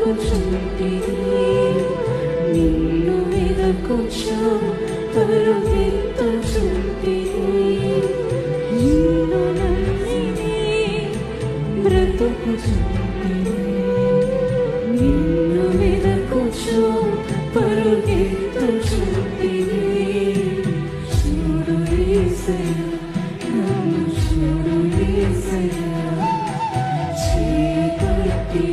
బ్రతుకుచుంటిని నిన్ను వెదకుచు పరుగెత్తుచుంటిని నిన్ను నమ్మిని బ్రతుకుచుంటిని నిన్ను వెదకుచు పరుగెత్తుచుంటిని చూడు యేసయ్యా నన్ను చూడు యేసయ్యా చేపట్టి